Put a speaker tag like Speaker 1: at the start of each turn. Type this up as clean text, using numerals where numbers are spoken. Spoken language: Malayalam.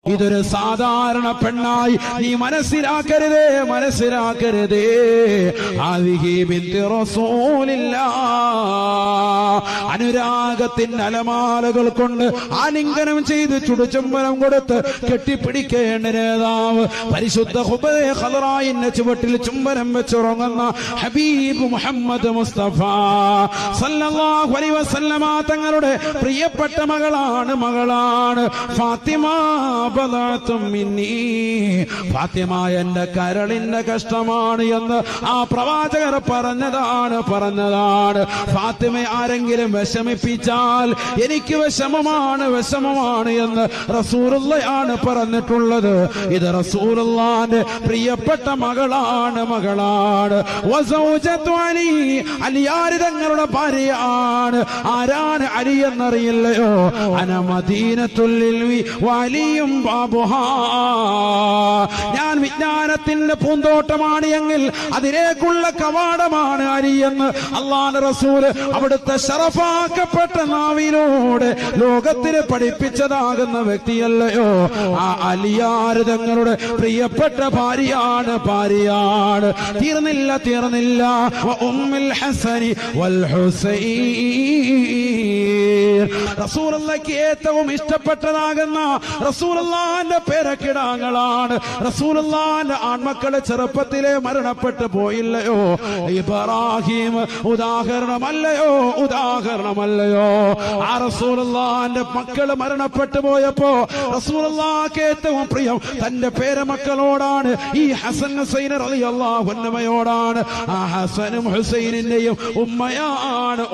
Speaker 1: ഇതൊരു സാധാരണ പെണ്ണായി നീ മനസ്സിലാക്കരുതേ. ആദിഹി ബിൻത് റസൂലില്ലാഹ്, അനുരാഗത്തിന്റെ അലമാലകൾ കൊണ്ട് ആലിംഗനം ചെയ്ത് ചുടുചുംബനം കൊടുത്ത് കെട്ടിപ്പിടിക്കേണ്ട നേതാവ്, പരിശുദ്ധ ഖുബൈ ഖദറായിന്റെ ചുവട്ടിൽ ചുംബനം വെച്ചുറങ്ങുന്ന ഹബീബ് മുഹമ്മദ് മുസ്തഫ സല്ലല്ലാഹു അലൈഹി വസല്ലമ തങ്ങളുടെ പ്രിയപ്പെട്ട മകളാണ് ഫാത്തിമ. ഫാത്തിമ എന്റെ കരളിന്റെ കഷ്ടമാണ് എന്ന് ആ പ്രവാചകർ പറഞ്ഞതാണ്. ഫാത്തിമ ആരെങ്കിലും വിഷമിപ്പിച്ചാൽ എനിക്ക് വിഷമമാണ് എന്ന് റസൂലുള്ളയാണ് പറഞ്ഞിട്ടുള്ളത്. ഇത് റസൂലുള്ളാന്റെ പ്രിയപ്പെട്ട മകളാണ്. വസൗജത്തു അലി, അലിയാരി തങ്ങളുടെ ഭാര്യയാണ്. ആരാണ് അലി എന്നറിയില്ലയോ? അന മദീനത്തുൽ ഇൽമി വലിയും ബാബുഹാ, ഞാൻ വിജ്ഞാനത്തിന്റെ പൂന്തോട്ടമാണ് എങ്കിൽ അതിലേക്കുള്ള കവാടമാണ് അലി എന്ന് അല്ലാഹുവിന്റെ റസൂൽ അവിടുത്തെ ശറഫാക്കപ്പെട്ട നാവിലൂടെ ലോകത്തിന് പഠിപ്പിച്ചതാകുന്ന വ്യക്തിയല്ലയോ? ആ അലിയാർ തങ്ങളുടെ പ്രിയപ്പെട്ട ഭാര്യയാണ്. തീർന്നില്ല. ഉമ്മുൽ ഹസനി വൽ ഹുസൈൻ, റസൂലുള്ളാഹിക്ക് ഏറ്റവും ഇഷ്ടപ്പെട്ടതാകുന്ന റസൂലുള്ളാഹിന്റെ പേരക്കിടാങ്ങളാണ്. റസൂലുള്ളാഹിന്റെ ആൺമക്കളെ ചെറുപ്പത്തിലെ മരണപ്പെട്ടു പോയില്ലയോ? ഇബ്രാഹിം ഉദാഹരണമല്ലയോ? ആ റസൂലുള്ളാഹിന്റെ മക്കള് മരണപ്പെട്ടു പോയപ്പോ റസൂലുള്ളാഹിക്ക് ഏറ്റവും പ്രിയം തന്റെ പേരമക്കളോടാണ്. ഈ ഹസൻ ഹുസൈൻ റളിയല്ലാഹു അൻഹുമയോടാണ്. ആ ഹസനും ഹുസൈനിന്റെയും ഉമ്മയാണ്.